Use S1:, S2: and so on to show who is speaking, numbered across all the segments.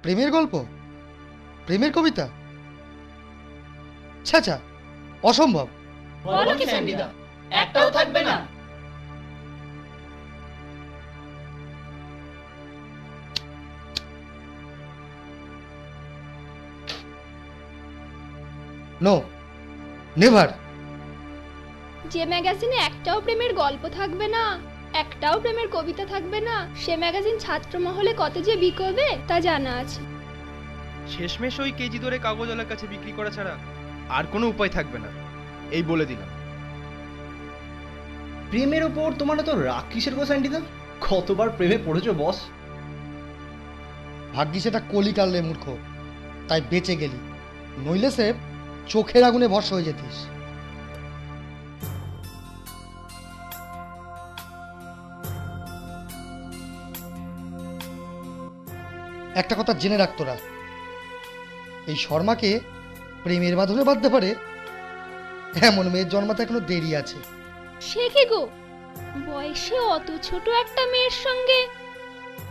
S1: প্রেমের গল্প, প্রেমের কবিতা? ছাছা, অসম্ভব।
S2: বলো কি স্যান্ডিদা, একটাও থাকবে না?
S1: No, never.
S3: যে ম্যাগাজিনে একটাও প্রেমের গল্প থাকবে না, একটাও প্রেমের কবিতা থাকবে না, সে ম্যাগাজিন ছাত্র মহলে কত যে বিকবে তা জানা আছে।
S4: শেষমেশ ওই কেজি ধরে কাগজওয়ালার কাছে বিক্রি করা ছাড়া আর কোনো উপায় থাকবে না, এই বলে দিলাম।
S5: প্রেমের ওপর তোমার তো রাগ কিসের গো স্যান্ডিদা? কতবার প্রেমে পড়েছো বস?
S1: ভাগ্যিস এটা কলি কাটলে মূর্খ, তাই বেঁচে গেলি, নইলে সে চোখের আগুনে ভস্ম হয়ে যেতিস। একটা কথা জেনে রাখ তোরা, এই শর্মাকে প্রেমের বাঁধনে বাঁধতে পারে এমন মেয়ের জন্মাতে এখনো দেরি আছে।
S3: সে কি গো, বয়সে অত ছোট একটা মেয়ের সঙ্গে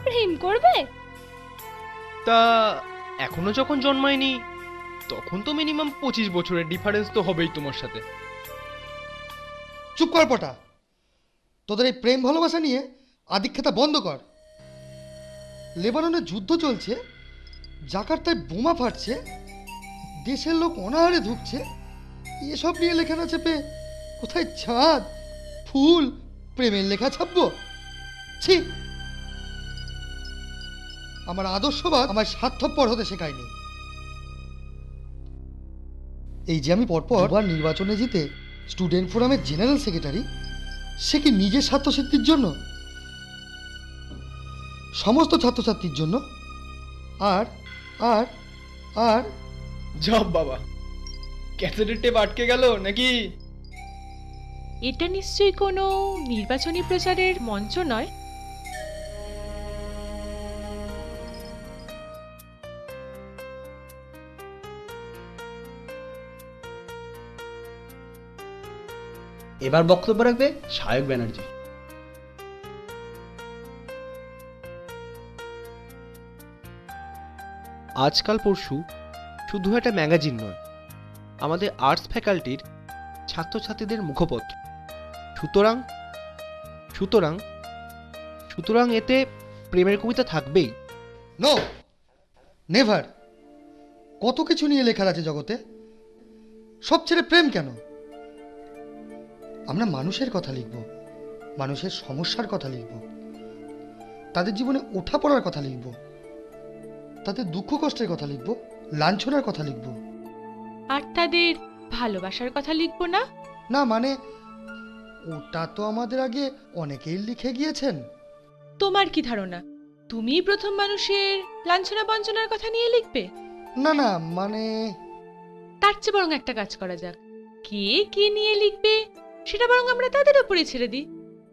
S3: প্রেম করবে?
S4: তা এখনো যখন জন্মায়নি তখন তো মিনিমাম 25 বছরের ডিফারেন্স তো হবেই তোমার সাথে।
S1: চুপ কর পটা, তোদের এই প্রেম ভালোবাসা নিয়ে আদিক্ষেতা বন্ধ কর। লেবাননে যুদ্ধ চলছে, জাকার্তায় বোমা ফাটছে, দেশের লোক অনাহারে ধুকছে, এসব নিয়ে লেখা না চেপে কোথায় চাঁদ ফুল প্রেমের লেখা ছাপবো? ছি, আমার আদর্শবাদ আমার স্বার্থপর হতে শেখায়নি। এই যে আমি পরপর দুবার নির্বাচনে জিতে স্টুডেন্ট ফোরামের জেনারেল সেক্রেটারি, সে কি নিজের স্বার্থ সিদ্ধির জন্য? সমস্ত ছাত্রছাত্রীর জন্য? আর আর আর
S4: জব বাবা, ক্যাসেটের টেপ আটকে গেল নাকি?
S6: এটা নিশ্চয়ই কোনো নির্বাচনী প্রচারের মঞ্চ নয়।
S5: এবার বক্তব্য রাখবে সায়ক ব্যানার্জি।
S7: আজকাল পরশু শুধু একটা ম্যাগাজিন নয়, আমাদের আর্টস ফ্যাকাল্টির ছাত্রছাত্রীদের মুখপত্র। সুতরাং সুতরাং সুতরাং এতে প্রেমের কবিতা থাকবেই।
S1: No, never. কত কিছু নিয়ে লেখার আছে জগতে, সব ছেড়ে প্রেম কেন? আমরা মানুষের কথা লিখব, মানুষের সমস্যার কথা লিখব, তাদের জীবনে ওঠা পড়ার কথা লিখব, তাদের দুঃখ কষ্টের কথা লিখব, লাঞ্ছনার কথা লিখব।
S6: আর তাদের ভালোবাসার কথা লিখবো না?
S1: না মানে, ওটা তো আমাদের আগে অনেকেই লিখে গিয়েছেন।
S6: তোমার কি ধারণা তুমিই প্রথম মানুষের লাঞ্ছনা বঞ্চনার কথা নিয়ে লিখবে?
S1: না না মানে,
S6: তার চেয়ে বরং একটা কাজ করা যাক, কে কি নিয়ে লিখবে সেটা বরং আমরা তাদের উপরে ছেড়ে দিই।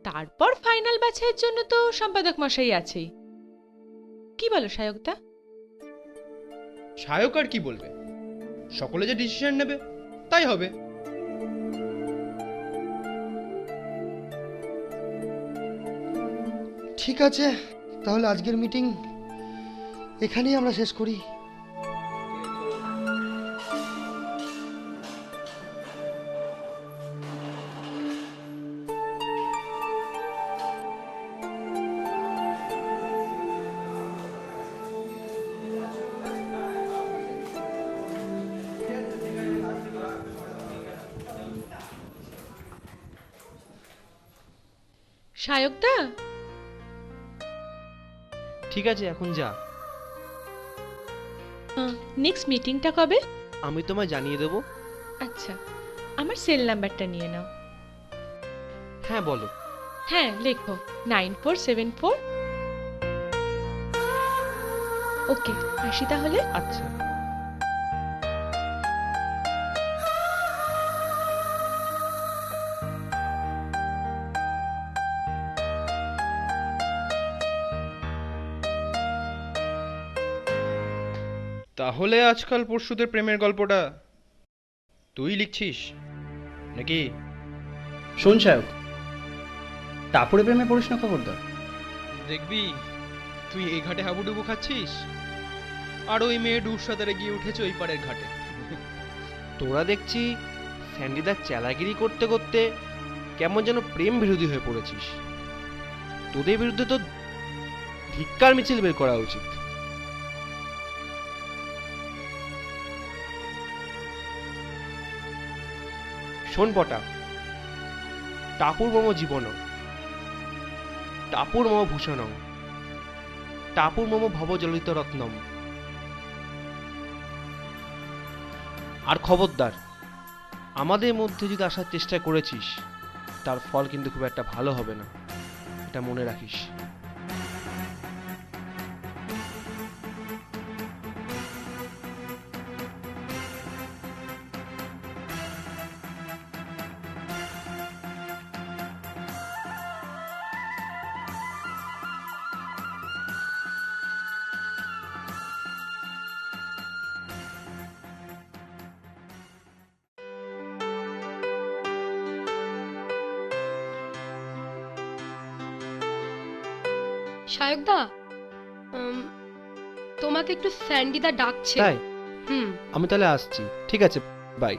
S6: তারপর ফাইনাল বাছাইয়ের জন্য তো সম্পাদক মশাই আছেই। কি বলো সায়কদা?
S4: সায়ক আর কি বলবে, সকলে যে ডিসিশন নেবে তাই হবে।
S1: ঠিক আছে, তাহলে আজকের মিটিং এখানেই আমরা শেষ করি।
S6: সায়কদা,
S7: ঠিক আছে, এখন যা।
S6: নেক্সট মিটিংটা কবে?
S7: আমি তোমায় জানিয়ে দেবো।
S6: আচ্ছা, আমার সেল নাম্বারটা নিয়ে নাও।
S7: হ্যাঁ বলো।
S6: হ্যাঁ লেখো 9474। ওকে, আসি তাহলে।
S7: আচ্ছা।
S4: তাহলে আজকাল পরশুদের প্রেমের গল্পটা তুই লিখছিস নাকি?
S5: শোন সায়ক, তারপরে প্রেমে পড়িস না খবরদার।
S4: দেখবি তুই এই ঘাটে হাবুডুবু খাচ্ছিস। আর ওই মেয়ে ডুব সাঁতারে গিয়ে উঠেছে ওই পাড়ের ঘাটে।
S7: তোরা দেখছি স্যান্ডিদার চেলাগিরি করতে করতে কেমন যেন প্রেম বিরোধী হয়ে পড়েছিস। তোদের বিরুদ্ধে তো ধিক্কার মিছিল বের করা উচিত। শোন পটা, টাপুর মম জীবন, টাপুর মম ভূষণ, টাপুর মম ভবজলিত রত্নম। আর খবরদার, আমাদের মধ্যে যদি আসার চেষ্টা করেছিস তার ফল কিন্তু খুব একটা ভালো হবে না, এটা মনে রাখিস।
S8: সায়কদা, তোমাকে একটু স্যান্ডিদা ডাকছে।
S7: তাই?
S8: হুম।
S7: আমি তাহলে আসছি, ঠিক আছে, বাই।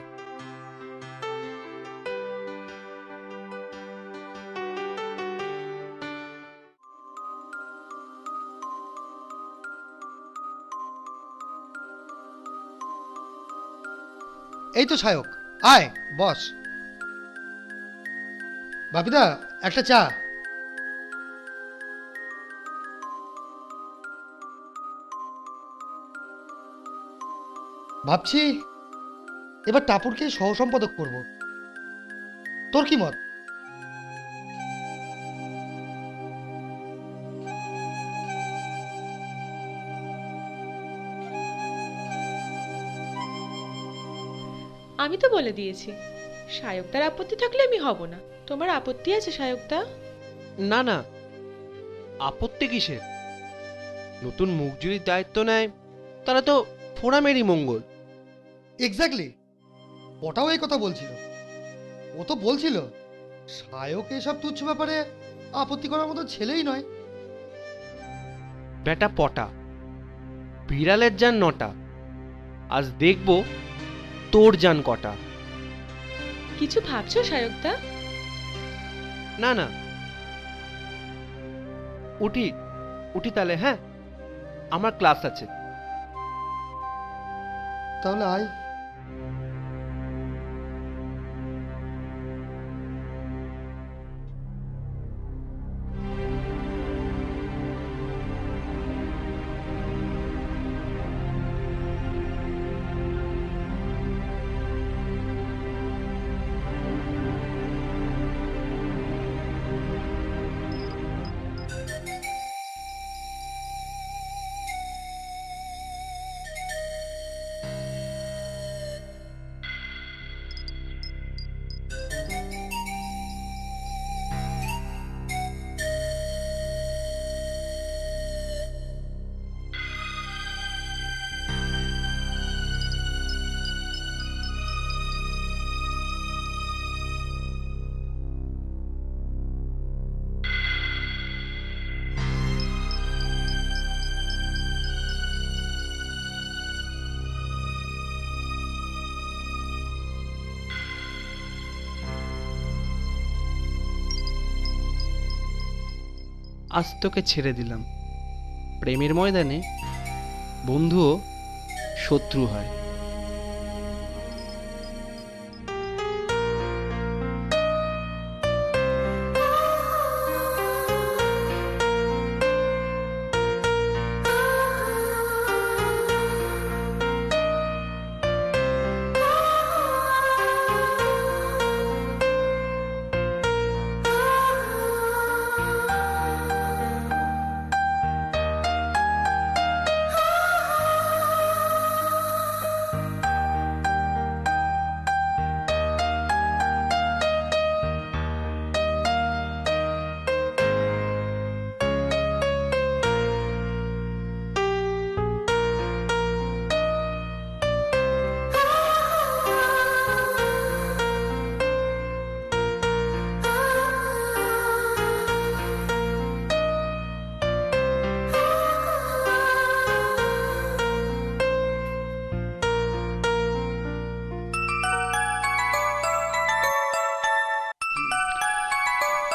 S1: এই তো সায়ক, আয় বস। বাপিদা, একটা চা। ভাবছি এবার টাপুরকে সহ সম্পাদক করব, তোর কি মত?
S6: আমি তো বলে দিয়েছি, সায়কদার আপত্তি থাকলে আমি হব না। তোমার আপত্তি আছে সায়কদা?
S7: না না, আপত্তি কিসের? নতুন মুখ যদি দায়িত্ব নেয় তারা তো ফোরামেরই মঙ্গল।
S1: এক্স্যাক্টলি, ওটাও এই কথা বলছিল। ও তো বলছিল সায়ক এসব তুচ্ছ ব্যাপারে আপত্তি করার মতো ছেলেই নয়।
S7: বেটা পটা, বিড়ালের যান 9টা, আজ দেখবো তোর যান কটা।
S6: কিছু ভাবছো সায়কদা?
S7: না না, উঠি উঠি তাহলে, হ্যাঁ আমার ক্লাস আছে।
S1: তাহলে আয়।
S7: আজ তোকে ছেড়ে দিলাম। প্রেমের ময়দানে বন্ধুও শত্রু হয়।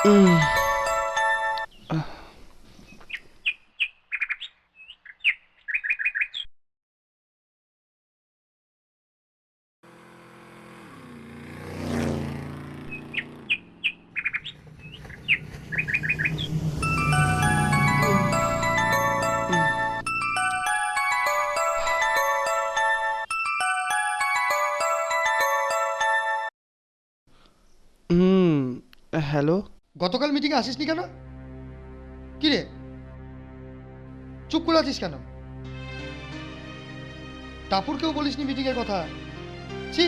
S7: উম, হুম, হ্যালো।
S1: গতকাল মিটিংয়ে আসিসনি কেন? কি রে, চুপ করে আছিস কেন? টাপুরকেও বলিসনি মিটিংয়ের কথা? ছি।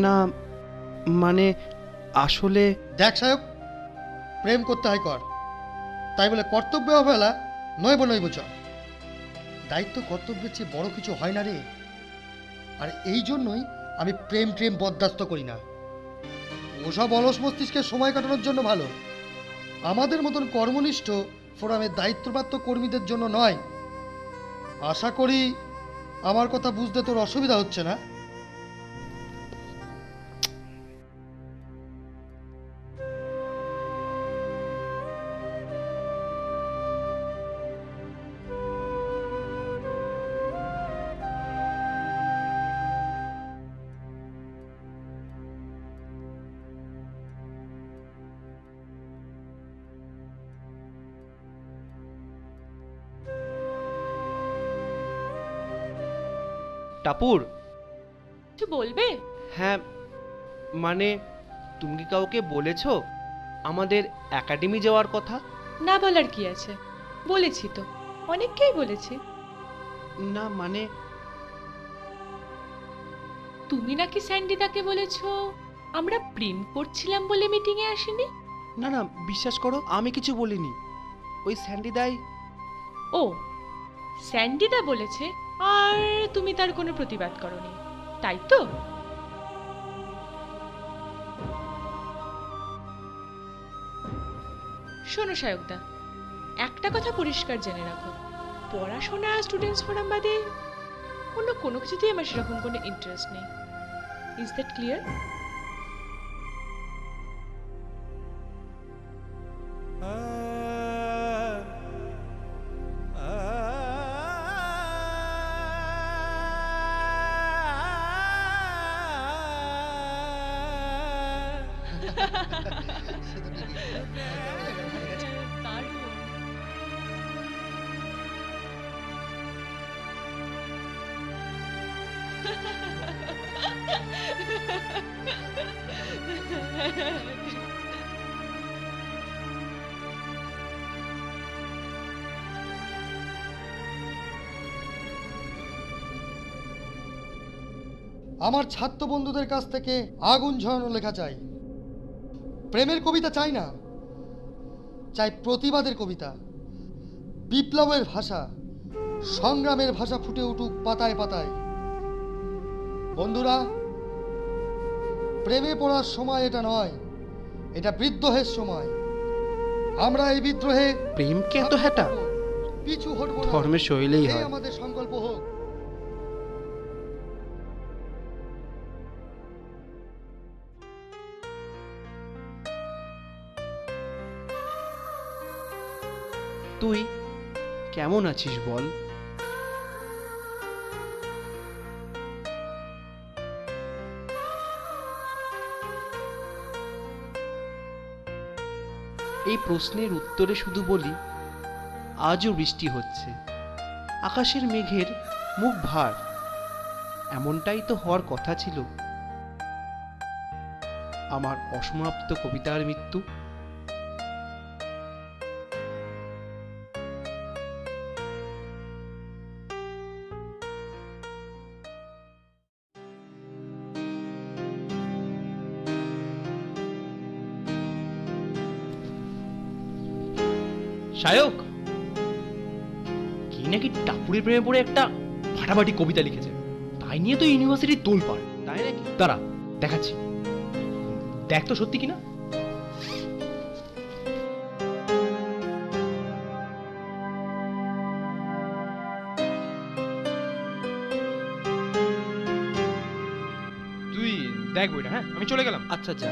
S7: না মানে আসলে
S1: দেখ সাহেব, প্রেম করতে হয় কর, তাই বলে কর্তব্য অবহেলা নইব নইব চ। দায়িত্ব কর্তব্যের চেয়ে বড় কিছু হয় না রে। আর এই জন্যই আমি প্রেম প্রেম বরদাস্ত করি না। ওসব অলস মস্তিষ্কে সময় কাটানোর জন্য ভালো, আমাদের মতন কর্মনিষ্ঠ ফোরামের দায়িত্বপ্রাপ্ত কর্মীদের জন্য নয়। আশা করি আমার কথা বুঝতে তোর অসুবিধা হচ্ছে না।
S7: টাপুর,
S6: কিছু বলবে?
S7: হ্যাঁ মানে তুমি কি কাউকে বলেছো আমাদের একাডেমি যাওয়ার কথা?
S6: না বলার কি আছে, বলেছি তো, অনেককেই বলেছি।
S7: না মানে
S6: তুমি নাকি স্যান্ডিদাকে বলেছো আমরা প্রেম করছিলাম বলে মিটিং এ আসেনি?
S7: না না, বিশ্বাস করো আমি কিছু বলিনি। ওই স্যান্ডিদাই।
S6: ও, স্যান্ডিদা বলেছে আর তুমি তার কোনো প্রতিবাদ করনি, তাই তো? শোনো সায়কদা, একটা কথা পরিষ্কার জেনে রাখো, পড়াশোনা স্টুডেন্টস ফোরাম বাদে অন্য কোনো কিছুতেই আমার সেরকম কোনো ইন্টারেস্ট নেই। Is that clear?
S1: আমার ছাত্র বন্ধুদের কাছ থেকে আগুন ঝরানো লেখা চাই। প্রেমের কবিতা চাই না, চাই প্রতিবাদের কবিতা। বিপ্লবের ভাষা, সংগ্রামের ভাষা ফুটে উঠুক পাতায় পাতায়। বন্ধুরা, প্রেমে পড়ার সময় এটা নয়, এটা বিদ্রোহের সময়। আমরা এই বিদ্রোহে
S7: প্রেমকে এত হ্যাটা
S1: পিছু হটবো না।
S7: ধর্মের শৈলেই
S1: এই
S7: হয়।
S1: আমাদের সংকল্প হোক।
S7: তুই কেমন আছিস বল? এই প্রশ্নের উত্তরে শুধু বলি, আজও বৃষ্টি হচ্ছে, আকাশের মেঘের মুখ ভার। এমনটাই তো হওয়ার কথা ছিল। আমার অসমাপ্ত কবিতার মৃত্যু।
S4: শায়ক, কি নাকি টাপুরের প্রেমে পড়ে একটা ফাটাফাটি কবিতা লিখেছে, তাই নিয়ে তো ইউনিভার্সিটির তোলপাড়।
S7: তাই নাকি?
S4: দাঁড়া দেখাচ্ছি, দেখ তো সত্যি কিনা। তুই দেখ বইটা, হ্যাঁ আমি চলে গেলাম।
S7: আচ্ছা যা।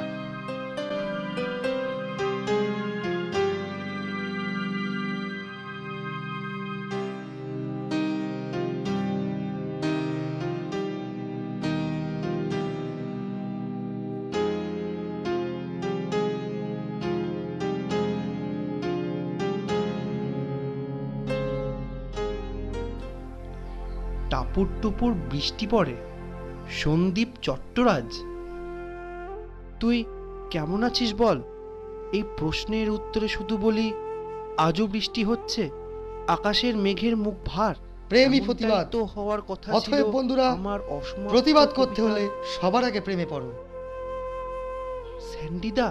S7: টাপুর টুপুর বৃষ্টি পড়ে। সন্দীপ চট্টরাজ, তুই কেমন আছিস বল? এই প্রশ্নের উত্তরে শুধু বলি আজও বৃষ্টি হচ্ছে, আকাশের মেঘের মুখ ভার।
S1: প্রেমই
S7: এমনটাই
S1: প্রতিবাদ।
S7: তো হওয়ার কথা ছিল।
S1: অতএব বন্ধুরা,
S7: আমার অসমাপ্ত
S1: প্রতিবাদ করতে
S7: কবিতা।
S1: হলে সবার আগে প্রেমে পড়ো।
S7: স্যান্ডিদা